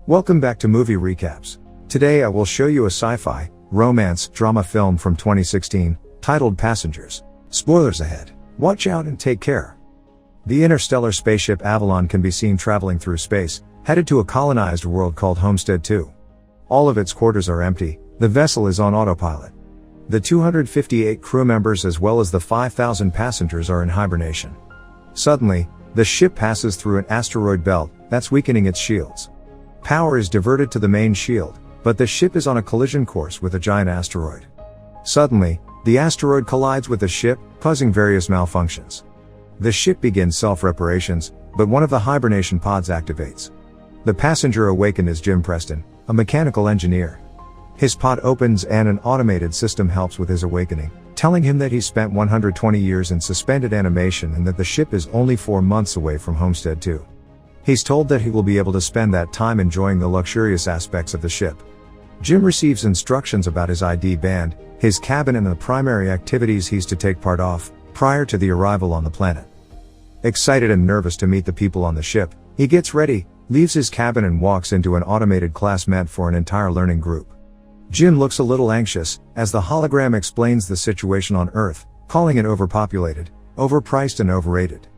Welcome back to Movie Recaps. Today I will show you a sci-fi, romance, drama film from 2016, titled Passengers. Spoilers ahead. Watch out and take care. The interstellar spaceship Avalon can be seen traveling through space, headed to a colonized world called Homestead 2. All of its quarters are empty, the vessel is on autopilot. The 258 crew members as well as the 5,000 passengers are in hibernation. Suddenly, the ship passes through an asteroid belt that's weakening its shields. Power is diverted to the main shield, but the ship is on a collision course with a giant asteroid. Suddenly, the asteroid collides with the ship, causing various malfunctions. The ship begins self-reparations, but one of the hibernation pods activates. The passenger awakened is Jim Preston, a mechanical engineer. His pod opens and an automated system helps with his awakening, telling him that he spent 120 years in suspended animation and that the ship is only 4 months away from Homestead 2. He's told that he will be able to spend that time enjoying the luxurious aspects of the ship. Jim receives instructions about his ID band, his cabin and the primary activities he's to take part of, prior to the arrival on the planet. Excited and nervous to meet the people on the ship, he gets ready, leaves his cabin and walks into an automated class meant for an entire learning group. Jim looks a little anxious, as the hologram explains the situation on Earth, calling it overpopulated, overpriced and overrated.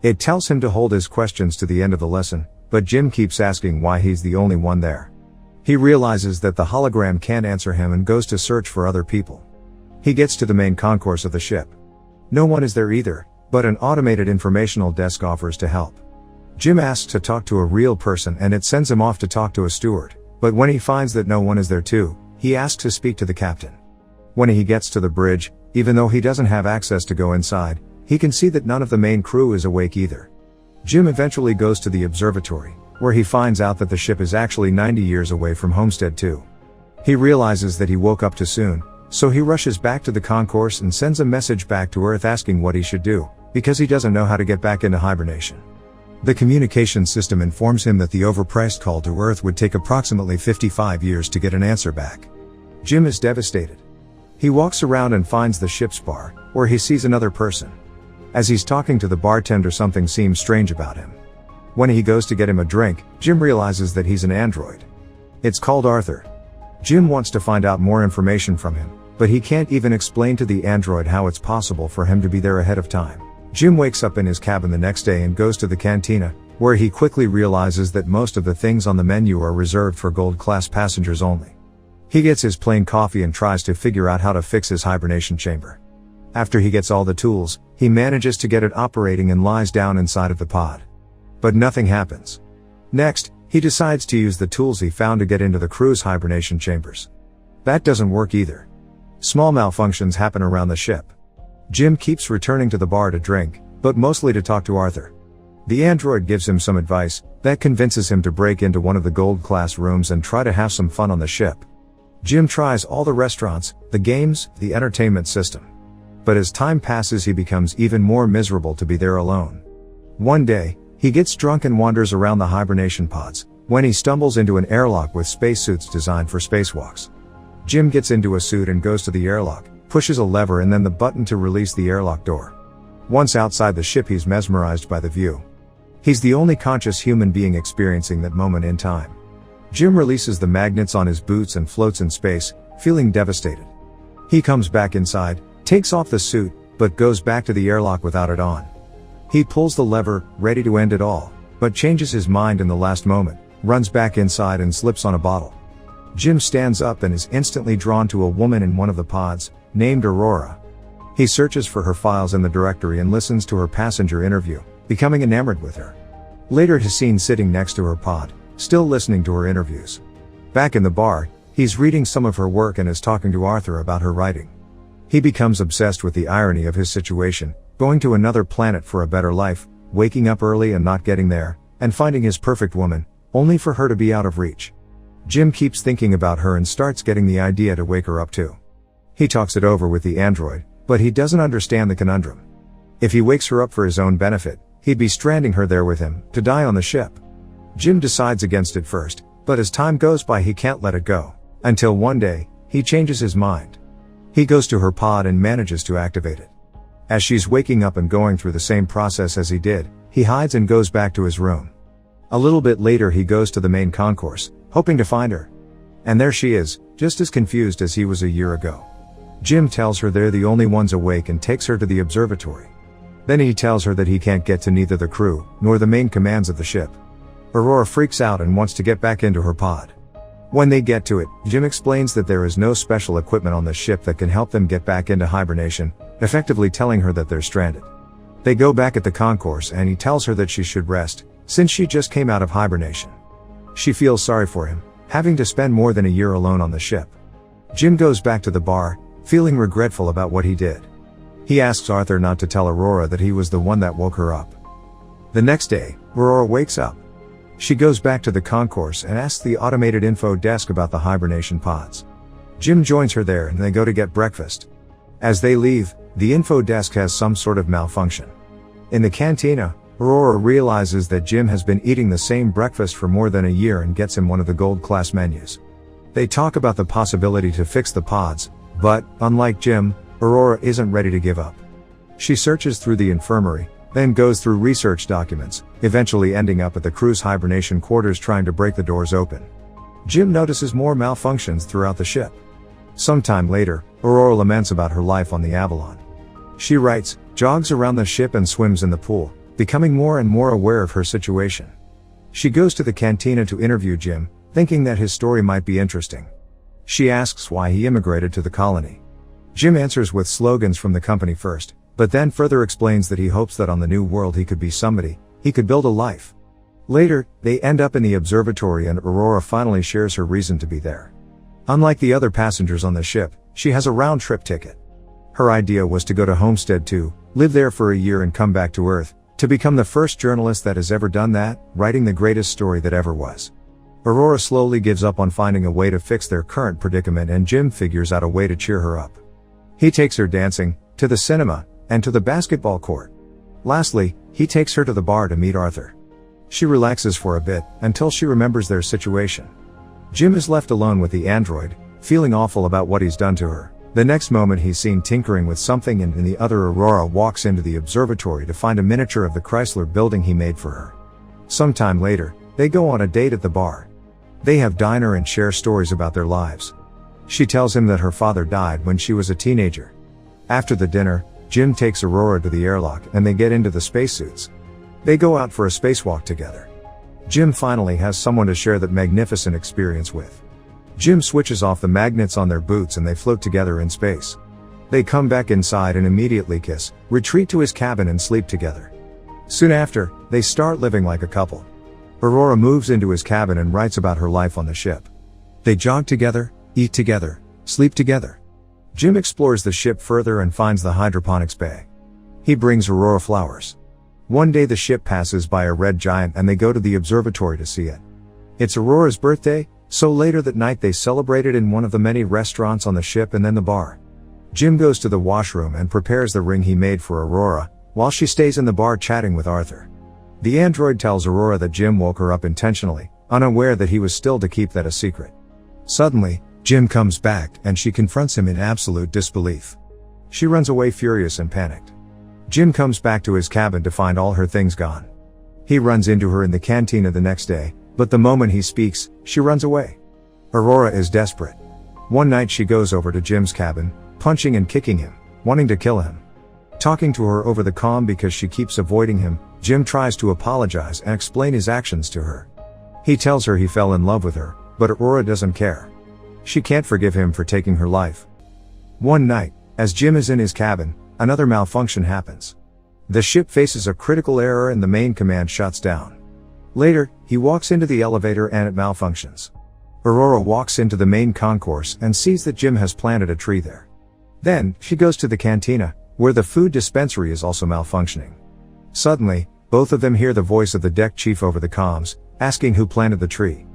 It tells him to hold his questions to the end of the lesson, but Jim keeps asking why he's the only one there. He realizes that the hologram can't answer him and goes to search for other people. He gets to the main concourse of the ship. No one is there either, but an automated informational desk offers to help. Jim asks to talk to a real person and it sends him off to talk to a steward, but when he finds that no one is there too, he asks to speak to the captain. When he gets to the bridge, even though he doesn't have access to go inside, he can see that none of the main crew is awake either. Jim eventually goes to the observatory, where he finds out that the ship is actually 90 years away from Homestead 2. He realizes that he woke up too soon, so he rushes back to the concourse and sends a message back to Earth asking what he should do, because he doesn't know how to get back into hibernation. The communication system informs him that the overpriced call to Earth would take approximately 55 years to get an answer back. Jim is devastated. He walks around and finds the ship's bar, where he sees another person. As he's talking to the bartender, something seems strange about him. When he goes to get him a drink, Jim realizes that he's an android. It's called Arthur. Jim wants to find out more information from him, but he can't even explain to the android how it's possible for him to be there ahead of time. Jim wakes up in his cabin the next day and goes to the cantina, where he quickly realizes that most of the things on the menu are reserved for gold-class passengers only. He gets his plain coffee and tries to figure out how to fix his hibernation chamber. After he gets all the tools, he manages to get it operating and lies down inside of the pod. But nothing happens. Next, he decides to use the tools he found to get into the crew's hibernation chambers. That doesn't work either. Small malfunctions happen around the ship. Jim keeps returning to the bar to drink, but mostly to talk to Arthur. The android gives him some advice that convinces him to break into one of the gold-class rooms and try to have some fun on the ship. Jim tries all the restaurants, the games, the entertainment system. But as time passes, he becomes even more miserable to be there alone. One day, he gets drunk and wanders around the hibernation pods, when he stumbles into an airlock with spacesuits designed for spacewalks. Jim gets into a suit and goes to the airlock, pushes a lever and then the button to release the airlock door. Once outside the ship, he's mesmerized by the view. He's the only conscious human being experiencing that moment in time. Jim releases the magnets on his boots and floats in space, feeling devastated. He comes back inside, takes off the suit, but goes back to the airlock without it on. He pulls the lever, ready to end it all, but changes his mind in the last moment, runs back inside and slips on a bottle. Jim stands up and is instantly drawn to a woman in one of the pods, named Aurora. He searches for her files in the directory and listens to her passenger interview, becoming enamored with her. Later he's seen sitting next to her pod, still listening to her interviews. Back in the bar, he's reading some of her work and is talking to Arthur about her writing. He becomes obsessed with the irony of his situation, going to another planet for a better life, waking up early and not getting there, and finding his perfect woman, only for her to be out of reach. Jim keeps thinking about her and starts getting the idea to wake her up too. He talks it over with the android, but he doesn't understand the conundrum. If he wakes her up for his own benefit, he'd be stranding her there with him, to die on the ship. Jim decides against it first, but as time goes by he can't let it go, until one day, he changes his mind. He goes to her pod and manages to activate it. As she's waking up and going through the same process as he did, he hides and goes back to his room. A little bit later he goes to the main concourse, hoping to find her. And there she is, just as confused as he was a year ago. Jim tells her they're the only ones awake and takes her to the observatory. Then he tells her that he can't get to neither the crew, nor the main commands of the ship. Aurora freaks out and wants to get back into her pod. When they get to it, Jim explains that there is no special equipment on the ship that can help them get back into hibernation, effectively telling her that they're stranded. They go back at the concourse and he tells her that she should rest, since she just came out of hibernation. She feels sorry for him, having to spend more than a year alone on the ship. Jim goes back to the bar, feeling regretful about what he did. He asks Arthur not to tell Aurora that he was the one that woke her up. The next day, Aurora wakes up. She goes back to the concourse and asks the automated info desk about the hibernation pods. Jim joins her there and they go to get breakfast. As they leave, the info desk has some sort of malfunction. In the cantina, Aurora realizes that Jim has been eating the same breakfast for more than a year and gets him one of the gold class menus. They talk about the possibility to fix the pods, but, unlike Jim, Aurora isn't ready to give up. She searches through the infirmary, then goes through research documents, eventually ending up at the crew's hibernation quarters trying to break the doors open. Jim notices more malfunctions throughout the ship. Sometime later, Aurora laments about her life on the Avalon. She writes, jogs around the ship and swims in the pool, becoming more and more aware of her situation. She goes to the cantina to interview Jim, thinking that his story might be interesting. She asks why he immigrated to the colony. Jim answers with slogans from the company first, but then further explains that he hopes that on the new world he could be somebody, he could build a life. Later, they end up in the observatory and Aurora finally shares her reason to be there. Unlike the other passengers on the ship, she has a round-trip ticket. Her idea was to go to Homestead to live there for a year and come back to Earth, to become the first journalist that has ever done that, writing the greatest story that ever was. Aurora slowly gives up on finding a way to fix their current predicament and Jim figures out a way to cheer her up. He takes her dancing, to the cinema, and to the basketball court. Lastly, he takes her to the bar to meet Arthur. She relaxes for a bit, until she remembers their situation. Jim is left alone with the android, feeling awful about what he's done to her. The next moment he's seen tinkering with something and in the other Aurora walks into the observatory to find a miniature of the Chrysler building he made for her. Sometime later, they go on a date at the bar. They have dinner and share stories about their lives. She tells him that her father died when she was a teenager. After the dinner, Jim takes Aurora to the airlock and they get into the spacesuits. They go out for a spacewalk together. Jim finally has someone to share that magnificent experience with. Jim switches off the magnets on their boots and they float together in space. They come back inside and immediately kiss, retreat to his cabin and sleep together. Soon after, they start living like a couple. Aurora moves into his cabin and writes about her life on the ship. They jog together, eat together, sleep together. Jim explores the ship further and finds the hydroponics bay. He brings Aurora flowers. One day the ship passes by a red giant and they go to the observatory to see it. It's Aurora's birthday, so later that night they celebrate it in one of the many restaurants on the ship and then the bar. Jim goes to the washroom and prepares the ring he made for Aurora, while she stays in the bar chatting with Arthur. The android tells Aurora that Jim woke her up intentionally, unaware that he was still to keep that a secret. Suddenly, Jim comes back and she confronts him in absolute disbelief. She runs away furious and panicked. Jim comes back to his cabin to find all her things gone. He runs into her in the cantina the next day, but the moment he speaks, she runs away. Aurora is desperate. One night she goes over to Jim's cabin, punching and kicking him, wanting to kill him. Talking to her over the comm because she keeps avoiding him, Jim tries to apologize and explain his actions to her. He tells her he fell in love with her, but Aurora doesn't care. She can't forgive him for taking her life. One night, as Jim is in his cabin, another malfunction happens. The ship faces a critical error and the main command shuts down. Later, he walks into the elevator and it malfunctions. Aurora walks into the main concourse and sees that Jim has planted a tree there. Then, she goes to the cantina, where the food dispensary is also malfunctioning. Suddenly, both of them hear the voice of the deck chief over the comms, asking who planted the tree.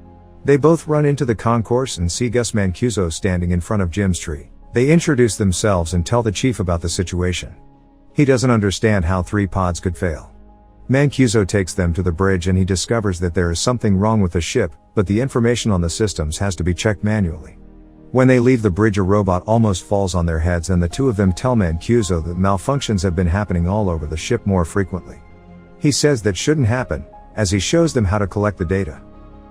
They both run into the concourse and see Gus Mancuso standing in front of Jim's tree. They introduce themselves and tell the chief about the situation. He doesn't understand how 3 pods could fail. Mancuso takes them to the bridge and he discovers that there is something wrong with the ship, but the information on the systems has to be checked manually. When they leave the bridge, a robot almost falls on their heads and the two of them tell Mancuso that malfunctions have been happening all over the ship more frequently. He says that shouldn't happen, as he shows them how to collect the data.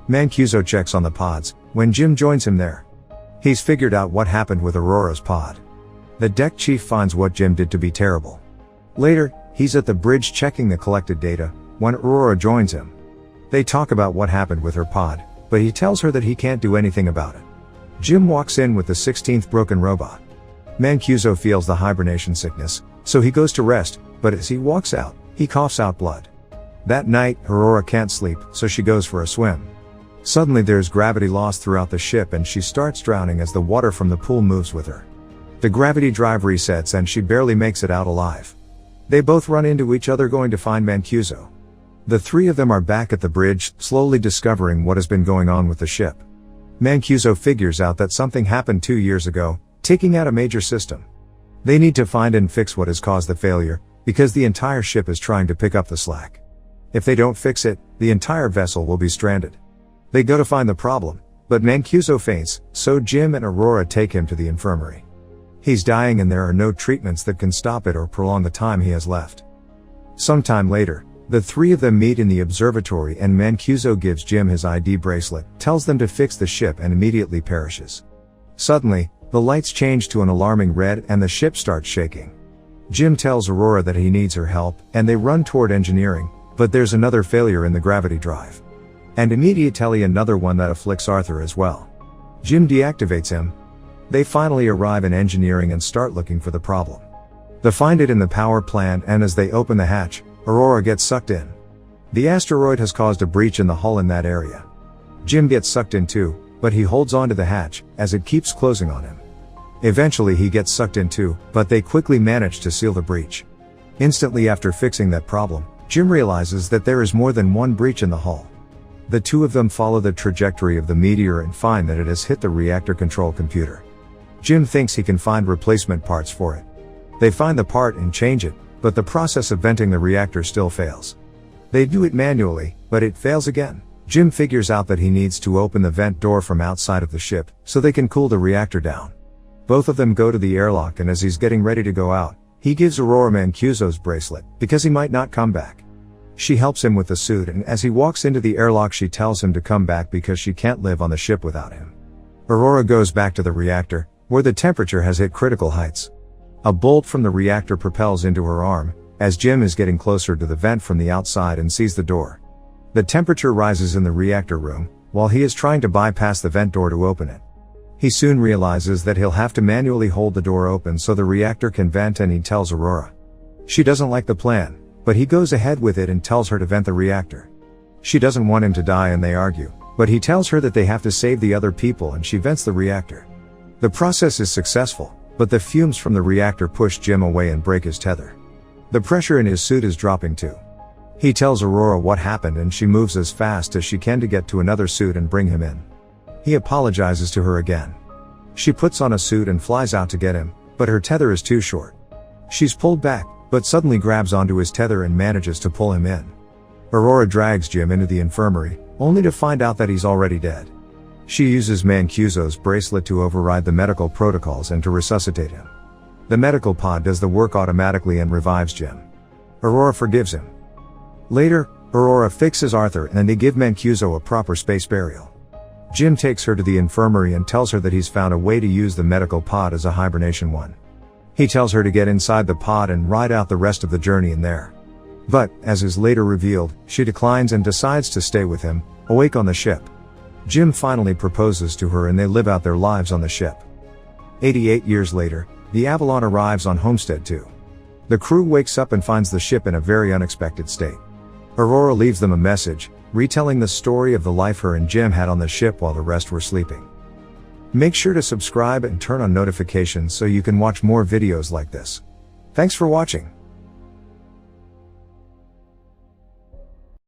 Mancuso checks on the pods, when Jim joins him there. He's figured out what happened with Aurora's pod. The deck chief finds what Jim did to be terrible. Later, he's at the bridge checking the collected data, when Aurora joins him. They talk about what happened with her pod, but he tells her that he can't do anything about it. Jim walks in with the 16th broken robot. Mancuso feels the hibernation sickness, so he goes to rest, but as he walks out, he coughs out blood. That night, Aurora can't sleep, so she goes for a swim. Suddenly there's gravity loss throughout the ship and she starts drowning as the water from the pool moves with her. The gravity drive resets and she barely makes it out alive. They both run into each other going to find Mancuso. The three of them are back at the bridge, slowly discovering what has been going on with the ship. Mancuso figures out that something happened 2 years ago, taking out a major system. They need to find and fix what has caused the failure, because the entire ship is trying to pick up the slack. If they don't fix it, the entire vessel will be stranded. They go to find the problem, but Mancuso faints, so Jim and Aurora take him to the infirmary. He's dying and there are no treatments that can stop it or prolong the time he has left. Sometime later, the three of them meet in the observatory and Mancuso gives Jim his ID bracelet, tells them to fix the ship and immediately perishes. Suddenly, the lights change to an alarming red and the ship starts shaking. Jim tells Aurora that he needs her help, and they run toward engineering, but there's another failure in the gravity drive. And immediately another one that afflicts Arthur as well. Jim deactivates him. They finally arrive in engineering and start looking for the problem. They find it in the power plant and as they open the hatch, Aurora gets sucked in. The asteroid has caused a breach in the hull in that area. Jim gets sucked in too, but he holds on to the hatch, as it keeps closing on him. Eventually he gets sucked in too, but they quickly manage to seal the breach. Instantly after fixing that problem, Jim realizes that there is more than one breach in the hull. The two of them follow the trajectory of the meteor and find that it has hit the reactor control computer. Jim thinks he can find replacement parts for it. They find the part and change it, but the process of venting the reactor still fails. They do it manually, but it fails again. Jim figures out that he needs to open the vent door from outside of the ship, so they can cool the reactor down. Both of them go to the airlock and as he's getting ready to go out, he gives Aurora Mancuso's bracelet, because he might not come back. She helps him with the suit and as he walks into the airlock she tells him to come back because she can't live on the ship without him. Aurora goes back to the reactor, where the temperature has hit critical heights. A bolt from the reactor propels into her arm, as Jim is getting closer to the vent from the outside and sees the door. The temperature rises in the reactor room, while he is trying to bypass the vent door to open it. He soon realizes that he'll have to manually hold the door open so the reactor can vent and he tells Aurora. She doesn't like the plan, but he goes ahead with it and tells her to vent the reactor. She doesn't want him to die and they argue, but he tells her that they have to save the other people and she vents the reactor. The process is successful, but the fumes from the reactor push Jim away and break his tether. The pressure in his suit is dropping too. He tells Aurora what happened and she moves as fast as she can to get to another suit and bring him in. He apologizes to her again. She puts on a suit and flies out to get him, but her tether is too short. She's pulled back, but suddenly grabs onto his tether and manages to pull him in. Aurora drags Jim into the infirmary, only to find out that he's already dead. She uses Mancuso's bracelet to override the medical protocols and to resuscitate him. The medical pod does the work automatically and revives Jim. Aurora forgives him. Later, Aurora fixes Arthur and they give Mancuso a proper space burial. Jim takes her to the infirmary and tells her that he's found a way to use the medical pod as a hibernation one. He tells her to get inside the pod and ride out the rest of the journey in there. But, as is later revealed, she declines and decides to stay with him, awake on the ship. Jim finally proposes to her and they live out their lives on the ship. 88 years later, the Avalon arrives on Homestead too. The crew wakes up and finds the ship in a very unexpected state. Aurora leaves them a message, retelling the story of the life her and Jim had on the ship while the rest were sleeping. Make sure to subscribe and turn on notifications so you can watch more videos like this. Thanks for watching.